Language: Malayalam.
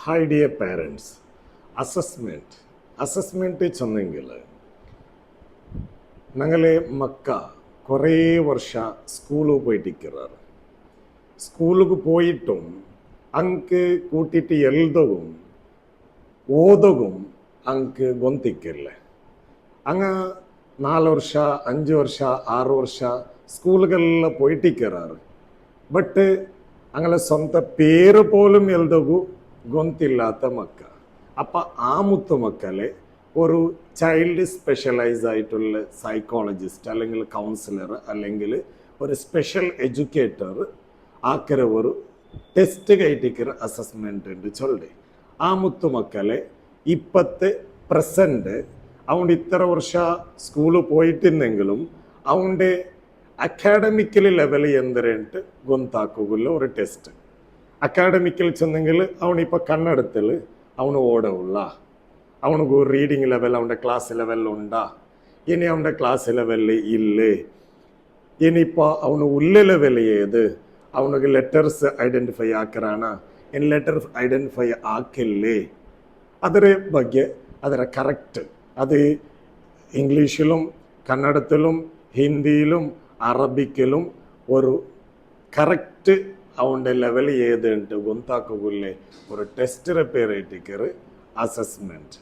Hi dear parents, അസസ്മെൻറ്റ് ചെന്നെങ്കിൽ ഞങ്ങളെ മക്ക കുറേ വർഷ സ്കൂളിൽ പോയിട്ടിരിക്കാറ്. സ്കൂളിൽ പോയിട്ടും ಅಂಕೆ ಕೂಟಿಟ್ಟು ಎಲ್ದಗೂ ಓದಗೂ ಅಂಕೆ ಗೊಂತಿಕ್ಕಿಲ್ಲ. ಹಂಗ 4 ವರ್ಷ 5 ವರ್ಷ 6 ವರ್ಷ സ്കൂളുകളിൽ പോയിട്ടിരിക്കാറ്. ബട്ട് അങ്ങനെ സ്വന്തം പേര് പോലും എഴുതകൂ ഗൊന്തില്ലാത്ത മക്ക. അപ്പം ആ മുത്തുമക്കളെ ഒരു ചൈൽഡ് സ്പെഷ്യലൈസ് ആയിട്ടുള്ള സൈക്കോളജിസ്റ്റ് അല്ലെങ്കിൽ കൗൺസിലർ അല്ലെങ്കിൽ ഒരു സ്പെഷ്യൽ എഡ്യൂക്കേറ്റർ ആക്കിற ഒരു ടെസ്റ്റ് കയറ്റിക്കിற അസസ്മെൻ്റ് ഉണ്ട് ചൊല്ലി. ആ മുത്തുമക്കളെ ഇപ്പത്തെ പ്രസൻറ്റ് അവൻ്റെ ഇത്ര വർഷ സ്കൂളിൽ പോയിട്ടുണ്ടെങ്കിലും അവൻ്റെ അക്കാഡമിക്കൽ ലെവൽ എന്തിരണ്ട് ഗൊന്താക്കുള്ള ഒരു ടെസ്റ്റ്. അക്കാഡമിക്കൽ ചെന്നെങ്കിൽ അവനിപ്പോൾ കണ്ണെടുത്തൽ അവന് ഓടവുള്ള, അവനക്ക് റീഡിങ് ലെവൽ അവൻ്റെ ക്ലാസ് ലെവലിലുണ്ടാ, ഇനി അവൻ്റെ ക്ലാസ് ലെവലിൽ ഇല്ലേ, ഇനിയിപ്പോൾ അവന് ഉള്ള ലെവൽ ഏത്, അവനക്ക് ലെറ്റർസ് ഐഡൻറ്റിഫൈ ആക്കറാണ്, ഇനി ലെറ്റർ ഐഡൻറ്റിഫൈ ആക്കില്ലേ, ಅದರ ಬಗ್ಗೆ ಅದರ ಕರೆಕ್ಟ್ അത് ഇംഗ്ലീഷിലും കന്നഡത്തിലും ഹിന്ദിയിലും അറബിക്കിലും ഒരു കറക്റ്റ് അവൻ്റെ ലെവൽ ഏതുണ്ട് ഗൊന്താക്കുള്ളേ ഒരു ടെസ്റ്റ് റിപ്പയർ ആയിട്ടിക്കറ് അസസ്മെൻറ്റ്.